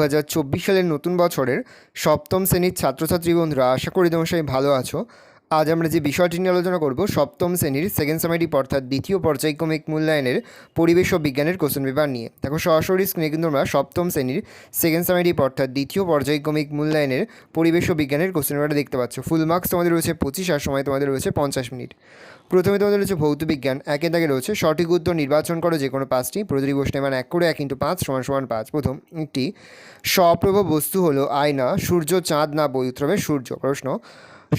2024 সালের নতুন বছরের সপ্তম শ্রেণীর ছাত্রছাত্রী বন্ধুরা, আশা করি তোমরা সবাই ভালো আছো। আজ আমরা যে বিষয়টি নিয়ে আলোচনা করব, সপ্তম শ্রেণীর সেকেন্ড সামেটিভ অর্থাৎ দ্বিতীয় পর্যায়ক্রমিক মূল্যায়নের পরিবেশ ও বিজ্ঞানের কোশ্চেন পেপার নিয়ে। দেখো সরাসরি স্ক্রিনে কিন্তু আমরা সপ্তম শ্রেণীর সেকেন্ড সামেটিভ অর্থাৎ দ্বিতীয় পর্যায়ক্রমিক মূল্যায়নের পরিবেশ ও বিজ্ঞানের কোশ্চেন পেপারটা দেখতে পাচ্ছ। ফুল মার্কস তোমাদের রয়েছে 25 আর সময় তোমাদের রয়েছে 50 মিনিট। প্রথমে তোমাদের রয়েছে ভৌত বিজ্ঞান, একে দাগে রয়েছে সঠিক উত্তর নির্বাচন করো যে কোনো পাঁচটি। প্রতিটি প্রশ্নে মান 1 করে 1 × 5 = 5। প্রথম একটি স্বপ্রভ বস্তু হলো আয়না, সূর্য, চাঁদ না বই? উত্তর হবে সূর্য। প্রশ্ন,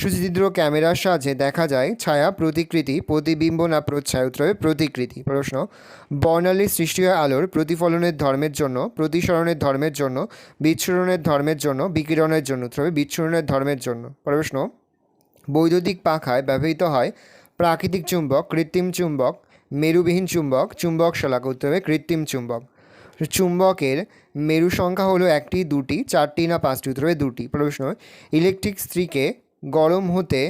সুচিত্র ক্যামেরার সাহায্যে দেখা যায় ছায়া প্রতিকৃতি, প্রতিবিম্ব না প্রচ্ছায়া? উত্তর হবে প্রতিকৃতি। প্রশ্ন, বর্ণালীর সৃষ্টি হয় আলোর প্রতিফলনের ধর্মের জন্য, প্রতিসরণের ধর্মের জন্য, বিচ্ছুরণের ধর্মের জন্য, বিকিরণের জন্য? উত্তর হবে বিচ্ছুরণের ধর্মের জন্য। প্রশ্ন, বৈদ্যুতিক পাখায় ব্যবহৃত হয় প্রাকৃতিক চুম্বক, কৃত্রিম চুম্বক, মেরুবিহীন চুম্বক, চুম্বক শলাকা? উত্তর হবে কৃত্রিম চুম্বক। চুম্বকের মেরু সংখ্যা হলো 1টি, 2টি, 4টি না 5টি? উত্তর হবে 2টি। প্রশ্ন, ইলেকট্রিক স্ত্রীকে গরম হতে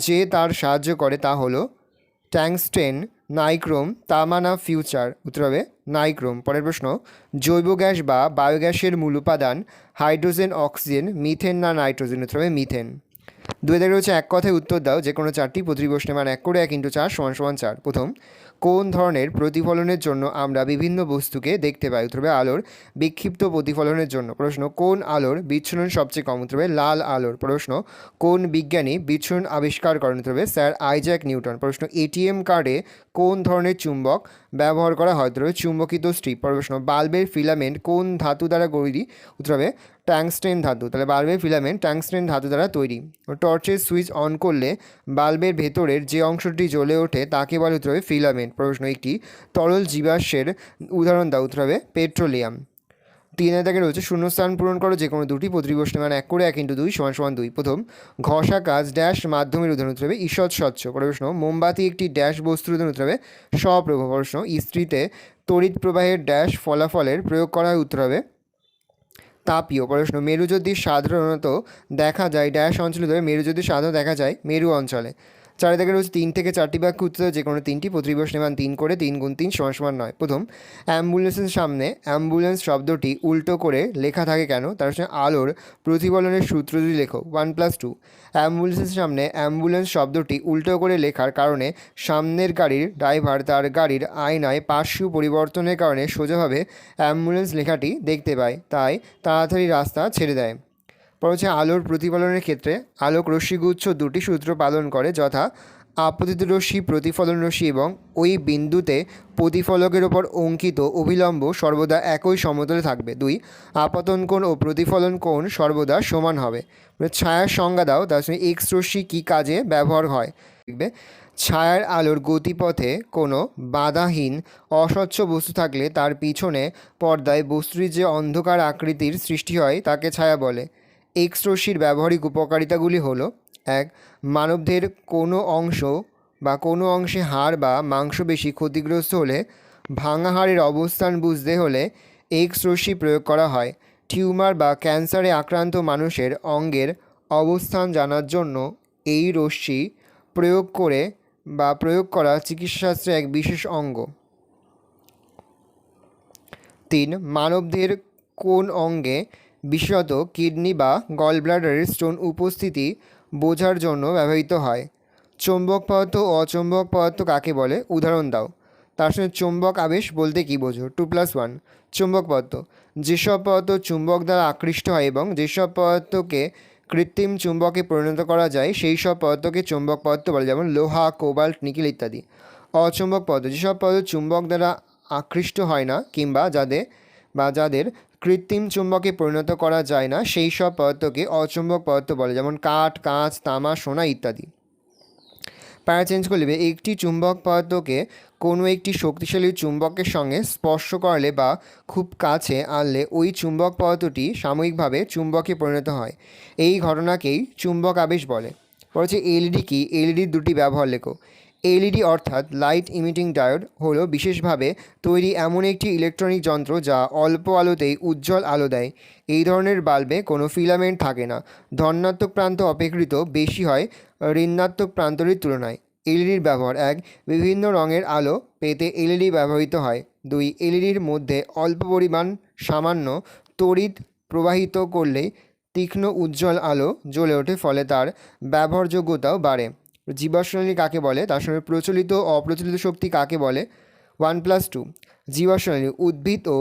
যে তার সাহায্য করে তা হলো ট্যাংস্টেন, নাইক্রোম, তামা না ফিউচার? উত্তর হবে নাইক্রোম। পরের প্রশ্ন, জৈব গ্যাস বা বায়োগ্যাসের মূল উপাদান হাইড্রোজেন, অক্সিজেন, মিথেন না নাইট্রোজেন? উত্তর হবে মিথেন। দুই দাগে রয়েছে এক কথায় উত্তর দাও যে কোনো চারটি। প্রতিটি প্রশ্নে মান 1 করে 1 × 4 = 4। প্রথম, কোন ধরনের প্রতিফলনের জন্য আমরা বিভিন্ন বস্তুকে দেখতে পাই? উত্তর হবে আলোর বিক্ষিপ্ত প্রতিফলনের জন্য। প্রশ্ন, কোন আলোর বিচ্ছুরণ সবচেয়ে কম? উত্তর হবে লাল আলোর। প্রশ্ন, কোন বিজ্ঞানী বিচ্ছুরণ আবিষ্কার করেন? উত্তর হবে স্যার আইজ্যাক নিউটন। প্রশ্ন, এটিএম কার্ডে কোন ধরনের চুম্বক ব্যবহার করা হয়? উত্তর হবে চুম্বকিত স্ট্রিপ। প্রশ্ন, বাল্বের ফিলামেন্ট কোন ধাতু দ্বারা তৈরি? উত্তর হবে ট্যাংস্টেন ধাতু। তাহলে বাল্বের ফিলামেন্ট ট্যাংস্টেন ধাতু দ্বারা তৈরি। টর্চের সুইচ অন করলে বাল্বের ভেতরের যে অংশটি জ্বলে ওঠে তাকে বলে? উত্তর হবে ফিলামেন্ট। প্রশ্ন, একটি তরল জীবাশ্মের উদাহরণ দাও? উত্তর হবে পেট্রোলিয়াম। 3 দাগে রয়েছে শূন্যস্থান পূরণ করো যে কোনো দুটি। প্রতিটি প্রশ্নে মান 1 করে 1 × 2 = 2। প্রথম, ঘষা কাজ ড্যাশ মাধ্যমের উদাহরণ? উত্তর হবে ঈষৎ স্বচ্ছ। প্রশ্ন, মোমবাতি একটি ড্যাশ বস্তুর উদাহরণ? উত্তর হবে স্বপ্রভ। প্রশ্ন, ইস্ত্রিতে তড়িৎ প্রবাহের ড্যাশ ফলাফলের প্রয়োগ করা হয়? উত্তর হবে তাপীয়। প্রশ্ন, মেরুজ্যোতি সাধারণত দেখা যায় ড্যাশ অঞ্চলে? ধরে মেরুজ্যোতি সাধারণত দেখা যায় মেরু অঞ্চলে। 4 দাগে রয়েছে 3 থেকে 4টি বাক্য উত্তর যে কোনো 3টি। প্রতিটি প্রশ্নে মান 3 করে 3 × 3 = 9। প্রথম, অ্যাম্বুলেন্সের সামনে অ্যাম্বুলেন্স শব্দটি উল্টো করে লেখা থাকে কেন? তার সঙ্গে আলোর প্রতিফলনের সূত্র যদি লেখো 1 + 2। অ্যাম্বুলেন্সের সামনে অ্যাম্বুলেন্স শব্দটি উল্টো করে লেখার কারণে সামনের গাড়ির ড্রাইভার তার গাড়ির আয়নায় পার্শ্বীয় পরিবর্তনের কারণে সোজাভাবে অ্যাম্বুলেন্স লেখাটি দেখতে পায়, তাই তাড়াতাড়ি রাস্তা ছেড়ে দেয়। পর হচ্ছে আলোর প্রতিফলনের ক্ষেত্রে আলোক রশ্মিগুচ্ছ দুটি সূত্র পালন করে, যথা আপতিত রশ্মি, প্রতিফলন রশ্মি, এবং ওই বিন্দুতে প্রতিফলকের ওপর অঙ্কিত অভিলম্ব সর্বদা একই সমতলে থাকবে। 2, আপতন কোণ ও প্রতিফলন কোণ সর্বদা সমান হবে। ছায়ার সংজ্ঞা দাও, তার সঙ্গে এক্স রশ্মি কী কাজে ব্যবহার হয়? দেখবে, ছায়ার আলোর গতিপথে কোনো বাধাহীন অস্বচ্ছ বস্তু থাকলে তার পিছনে পর্দায় বস্তুটির যে অন্ধকার আকৃতির সৃষ্টি হয় তাকে ছায়া বলে। এক্স রশ্মির ব্যবহারিক উপকারিতাগুলি হলো: 1, মানবদেহের কোনো অংশ বা কোনো অংশে হাড় বা মাংসপেশি ক্ষতিগ্রস্ত হলে ভাঙা হাড়ের অবস্থান বুঝতে হলে এক্স রশ্মি প্রয়োগ করা হয়। টিউমার বা ক্যান্সারে আক্রান্ত মানুষের অঙ্গের অবস্থান জানার জন্য এই রশ্মি প্রয়োগ করা চিকিৎসাশাস্ত্রের এক বিশেষ অঙ্গ। 3, মানবদেহের কোন অঙ্গে, বিশেষত কিডনি বা গলব্লাডারের স্টোন উপস্থিতি বোঝার জন্য ব্যবহৃত হয়? চৌম্বক পদার্থ ও অচৌম্বক পদার্থ কাকে বলে? উদাহরণ দাও। তার সঙ্গে চৌম্বক আবেশ বলতে কী বোঝো? 2 + 1। চৌম্বক পদার্থ, যেসব পদার্থ চুম্বক দ্বারা আকৃষ্ট হয় এবং যেসব পদার্থকে কৃত্রিম চুম্বকে পরিণত করা যায় সেই সব পদার্থকে চৌম্বক পদার্থ বলে, যেমন লোহা, কোবাল্ট, নিকেল ইত্যাদি। অচৌম্বক পদার্থ, যেসব পদার্থ চুম্বক দ্বারা আকৃষ্ট হয় না কিংবা যাদের কৃত্রিম চুম্বকে পরিণত করা যায় না সেই সব পদার্থকে অচৌম্বক পদার্থ বলে, যেমন কাঠ, কাঁচ, তামা, সোনা ইত্যাদি। প্যারা চেঞ্জ করে নেবে, একটি চুম্বক পদার্থকে কোনো একটি শক্তিশালী চুম্বকের সঙ্গে স্পর্শ করালে বা খুব কাছে আনলে ওই চুম্বক পদার্থটি সাময়িকভাবে চুম্বকে পরিণত হয়। এই ঘটনাকেই চুম্বক আবেশ বলে। বলছে এলইডি কি? এলইডির দুটি ব্যবহার লেখো। এলইডি অর্থাৎ লাইট ইমিটিং ডায়োড হলো বিশেষভাবে তৈরি এমন একটি ইলেকট্রনিক যন্ত্র যা অল্প আলোতেই উজ্জ্বল আলো দেয়। এই ধরনের বাল্বে কোনো ফিলামেন্ট থাকে না। ধনাত্মক প্রান্ত অপেক্ষাকৃত বেশি হয় ঋণাত্মক প্রান্তটির তুলনায়। এলইডির ব্যবহার: 1, বিভিন্ন রঙের আলো পেতে এলইডি ব্যবহৃত হয়। 2, এলইডির মধ্যে অল্প পরিমাণ সামান্য তড়িৎ প্রবাহিত করলেই তীক্ষ্ণ উজ্জ্বল আলো জ্বলে ওঠে, ফলে তার ব্যবহারযোগ্যতাও বাড়ে। জীবাশ্ম কাকে বলে? তার সঙ্গে প্রচলিত ও অপ্রচলিত শক্তি কাকে বলে? 1+2। জীবাশ্ম উদ্ভিদ ও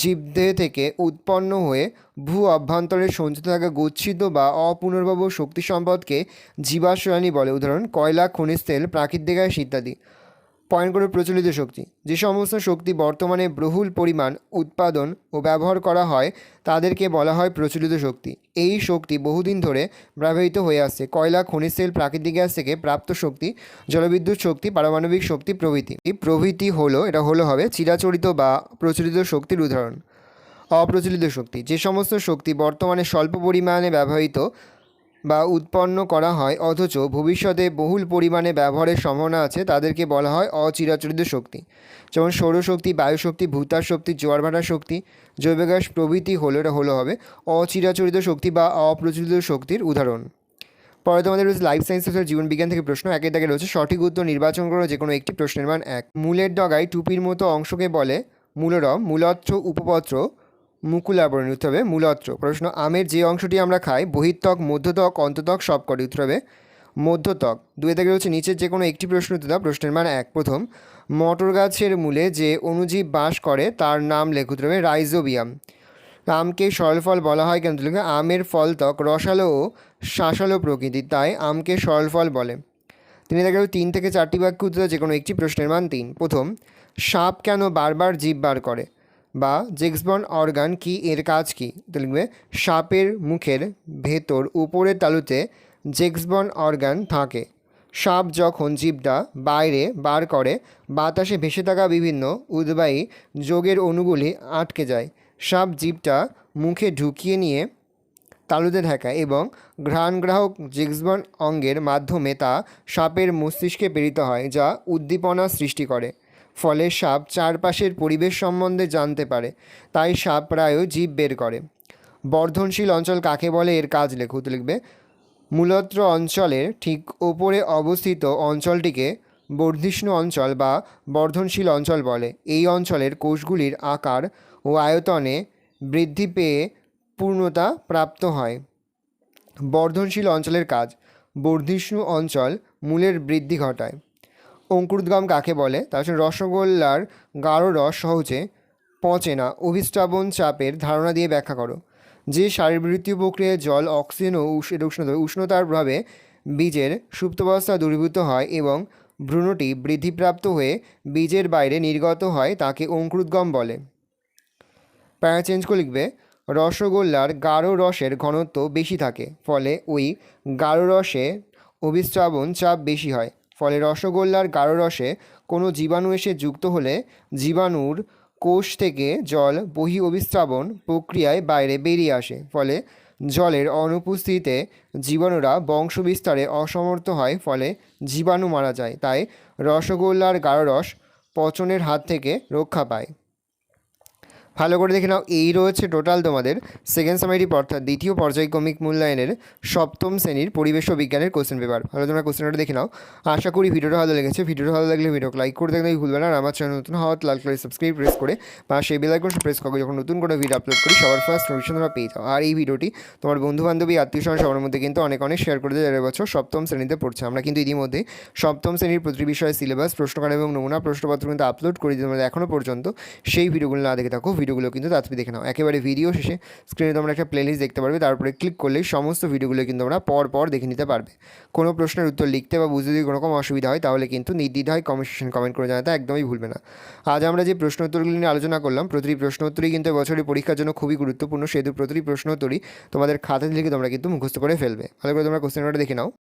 জীবদেহ থেকে উৎপন্ন হয়ে ভূ অভ্যন্তরে সঞ্চিত থাকা গচ্ছিত বা অপুনর্ভব শক্তি সম্পদকে জীবাশ্ম বলে। উদাহরণ: কয়লা, খনিজ তেল, প্রাকৃতিক গ্যাস ইত্যাদি। পয়েন্ট করে প্রচলিত শক্তি: যে সমস্ত শক্তি বর্তমানে বহুল পরিমাণ উৎপাদন ও ব্যবহার করা হয় তাদেরকে বলা হয় প্রচলিত শক্তি। এই শক্তি বহুদিন ধরে ব্যবহৃত হয়ে আসছে। কয়লা, খনিজ তেল, প্রাকৃতিক গ্যাস থেকে প্রাপ্ত শক্তি, জলবিদ্যুৎ শক্তি, পারমাণবিক শক্তি প্রভৃতি। এই প্রভৃতি হবে চিরাচরিত বা প্রচলিত শক্তির উদাহরণ। অপ্রচলিত শক্তি: যে সমস্ত শক্তি বর্তমানে স্বল্প পরিমাণে ব্যবহৃত বা উৎপন্ন করা হয় অথচ ভবিষ্যতে বহুল পরিমাণে ব্যবহারের সম্ভাবনা আছে তাদেরকে বলা হয় অচিরাচরিত শক্তি। যেমন সৌরশক্তি, বায়ুশক্তি, ভূতাপ শক্তি, জোয়ার ভাটার শক্তি, জৈব গ্যাস প্রভৃতি হবে অচিরাচরিত শক্তি বা অপ্রচলিত শক্তির উদাহরণ। পরে তোমাদের রয়েছে লাইফ সায়েন্সের জীবন বিজ্ঞান থেকে প্রশ্ন। একের দাগে রয়েছে সঠিক উত্তর নির্বাচন করো যে কোনো একটি। প্রশ্নের মান 1। মূলের ডগায় টুপির মতো অংশকে বলে মূলরম, মূলত্র, উপপত্র, মুকুলাবরণ। উত্তর হবে মূলত্র। প্রশ্ন: আমের যে অংশটি আমরা খাই বহিত্বক, মধ্যত্বক, অন্তত্বক সবকটি। উত্তর হবে মধ্যত্বক। 2 থেকে রয়েছে নিচের যে কোনো একটি প্রশ্ন উত্তর দাও। প্রশ্নের মান 1। প্রথম: মটর গাছের মূলে যে অণুজীব বাস করে তার নাম লেখ। উত্তর হবে রাইজোবিয়াম। আমকে সরল ফল বলা হয় কেন? লিখবে আমের ফল ত্বক রসালো ও শাঁসালো প্রকৃতির, তাই আমকে সরল ফল বলে। 3 থেকে 3 থেকে 4টি বাক্য উত্তর যে কোনো একটি। প্রশ্নের মান 3। প্রথম: সাপ কেন বারবার জিভ বার করে? বা জেক্সবন অর্গান কি, এর কাজ কি? তো লিখবে সাপের মুখের ভেতর উপরের তালুতে জেক্সবন অর্গান থাকে। সাপ যখন জিভটা বাইরে বার করে বাতাসে ভেসে থাকা বিভিন্ন উদ্বায়ী যোগের অণুগুলি আটকে যায়। সাপ জিভটা মুখে ঢুকিয়ে নিয়ে তালুতে ঠেকায় এবং ঘ্রাণগ্রাহক জেক্সবন অঙ্গের মাধ্যমে তা সাপের মস্তিষ্কে প্রেরিত হয়, যা উদ্দীপনা সৃষ্টি করে। ফলে সাপ চারপাশের পরিবেশ সম্বন্ধে জানতে পারে, তাই সাপ প্রায়ই জিভ বের করে। বর্ধনশীল অঞ্চল কাকে বলে, এর কাজ লেখো। তো লিখবে মূলত্র অঞ্চলের ঠিক ওপরে অবস্থিত অঞ্চলটিকে বর্ধিষ্ণু অঞ্চল বা বর্ধনশীল অঞ্চল বলে। এই অঞ্চলের কোষগুলির আকার ও আয়তনে বৃদ্ধি পেয়ে পূর্ণতা প্রাপ্ত হয়। বর্ধনশীল অঞ্চলের কাজ: বর্ধিষ্ণু অঞ্চল মূলের বৃদ্ধি ঘটায়। অঙ্কুরোদ্গম কাকে বলে? তার সঙ্গে রসগোল্লার গাঢ় রস সহজে পচে না অভিস্রাবণ চাপের ধারণা দিয়ে ব্যাখ্যা করো। যে শারীরবৃত্তীয় প্রক্রিয়ায় জল, অক্সিজেন ও উষ্ণতার প্রভাবে বীজের সুপ্তাবস্থা দূরীভূত হয় এবং ভ্রূণটি বৃদ্ধিপ্রাপ্ত হয়ে বীজের বাইরে নির্গত হয় তাকে অঙ্কুরোদ্গম বলে। প্যারা চেঞ্জ করে লিখবে রসগোল্লার গাঢ় রসের ঘনত্ব বেশি থাকে, ফলে ওই গাঢ় রসে অভিস্রাবণ চাপ বেশি হয়। ফলে রসগোল্লার গাঢ় রসে কোনো জীবাণু এসে যুক্ত হলে জীবাণুর কোষ থেকে জল বহি অভিস্রাবণ প্রক্রিয়ায় বাইরে বেরিয়ে আসে। ফলে জলের অনুপস্থিতিতে জীবাণুরা বংশবিস্তারে অসমর্থ হয়, ফলে জীবাণু মারা যায়। তাই রসগোল্লার গাঢ় রস পচনের হাত থেকে রক্ষা পায়। ভালো করে দেখে নাও, এই রয়েছে টোটাল তোমাদের সেকেন্ড সামারি অর্থাৎ দ্বিতীয় পর্যায়ক্রমিক মূল্যায়নের সপ্তম শ্রেণীর পরিবেশ ও বিজ্ঞানের কোশ্চেন পেপার। ভালো তোমরা কোশ্চেনটা দেখে নাও। আশা করি ভিডিওটা ভালো লেগেছে। ভিডিওটা ভালো লাগলে ভিডিওকে লাইক করে দেখলে ভুলবে না। আর আমার চ্যানেল নতুন হওয়া লাল করে সাবস্ক্রাইব প্রেস করে বা সেই বেল আইকন প্রেস করে যখন নতুন কোনো ভিডিও আপলোড করি সবার ফার্স্ট নোটিফিকেশন তোমরা পেয়ে যাও। আর এই ভিডিওটি তোমার বন্ধুবান্ধবী, আত্মীয় স্বজন সবার মধ্যে কিন্তু অনেক শেয়ার করে দেয় যারা বছর সপ্তম শ্রেণীতে পড়ছে। আমরা কিন্তু ইতিমধ্যে সপ্তম শ্রেণীর প্রতিটি বিষয়ে সিলেবাস, প্রশ্নকার এবং নমুনা প্রশ্নপত্র কিন্তু আপলোড করে দিই। তোমরা এখনও পর্যন্ত সেই ভিডিওগুলো না দেখে থাকো, ভিডিওগুলো কিন্তু তাড়াতাড়ি দেখে নাও। একেবারে ভিডিও শেষে স্ক্রিনে তোমরা একটা প্লেলিস্ট দেখতে পারবে, তারপরে ক্লিক করলেই সমস্ত ভিডিওগুলো কিন্তু তোমরা পর দেখে নিতে পারবে। কোনো প্রশ্নের উত্তর লিখতে বা বুঝতে যদি কোনো রকম অসুবিধা হয় তাহলে কিন্তু নির্দ্বিধায় কমেন্ট করে জানাতে একদমই ভুলবে না। আজ আমরা যে প্রশ্ন উত্তরগুলি নিয়ে আলোচনা করলাম প্রতিটি প্রশ্ন উত্তরই কিন্তু বছরের পরীক্ষার জন্য খুবই গুরুত্বপূর্ণ। সেহেতু প্রতিটি প্রশ্ন উত্তরই তোমাদের খাতা লিখে তোমরা কিন্তু মুখস্থ করে ফেলবে। ভালো করে তোমরা কোশ্চেনটা দেখে নাও।